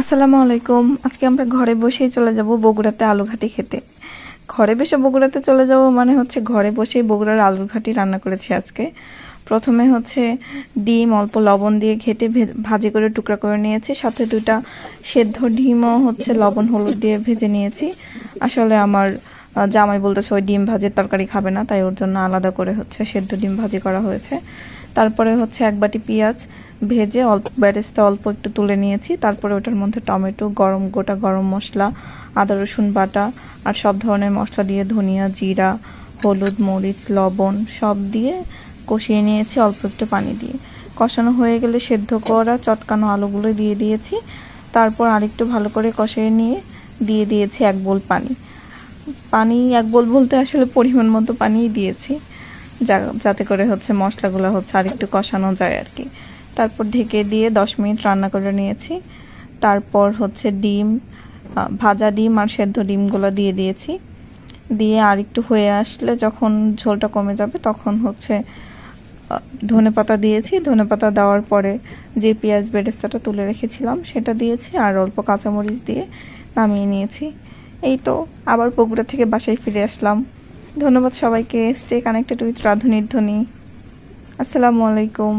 আসসালামু আলাইকুম। আজকে আমরা ঘরে বসেই চলে যাব বগুড়াতে আলুঘাটি খেতে। ঘরে বসে বগুড়াতে চলে যাব মানে হচ্ছে ঘরে বসেই বগুড়ার আলুঘাটি রান্না করেছি আজকে। প্রথমে হচ্ছে ডিম অল্প লবণ দিয়ে ঘেটে ভাজি করে টুকরা করে নিয়েছি, সাথে দুটা সেদ্ধ ডিমও হচ্ছে লবণ হলুদ দিয়ে ভেজে নিয়েছি। আসলে আমার জামাই বলতেছে ওই ডিম ভাজির তরকারি খাবে না, তাই ওর জন্য আলাদা করে হচ্ছে সেদ্ধ ডিম ভাজি করা হয়েছে। তারপরে হচ্ছে এক বাটি পেঁয়াজ ভেজে অল্প বেরেস্তা অল্প একটু তুলে নিয়েছি। তারপরে ওটার মধ্যে টমেটো, গোটা গরম মশলা, আদা রসুন বাটা আর সব ধরনের মশলা দিয়ে ধনিয়া, জিরা, হলুদ, মরিচ, লবণ সব দিয়ে কষিয়ে নিয়েছি অল্প একটু পানি দিয়ে। কষানো হয়ে গেলে সেদ্ধ করা চটকানো আলুগুলো দিয়ে দিয়েছি। তারপর আরেকটু ভালো করে কষিয়ে নিয়ে দিয়ে দিয়েছি 1 বোল পানি। পানি 1 বোল বলতে আসলে পরিমাণ মতো পানিই দিয়েছি, যাতে করে হচ্ছে মশলাগুলো হচ্ছে আরেকটু কষানো যায় আর কি। তারপর ঢেকে দিয়ে 10 মিনিট রান্না করে নিয়েছি। তারপর হচ্ছে ভাজা ডিম আর সেদ্ধ ডিমগুলো দিয়ে দিয়েছি। দিয়ে আরেকটু হয়ে আসলে যখন ঝোলটা কমে যাবে তখন হচ্ছে ধনেপাতা দিয়েছি। ধনেপাতা দেওয়ার পরে যে পেঁয়াজ বেরেস্তাটা তুলে রেখেছিলাম সেটা দিয়েছি আর অল্প কাঁচামরিচ দিয়ে নামিয়ে নিয়েছি। এই তো আবার বগুড়া থেকে বাসায় ফিরে আসলাম। ধন্যবাদ সবাইকে। স্টে কানেক্টেড উইথ রাঁধুনির ধ্বনি। আসসালামু আলাইকুম।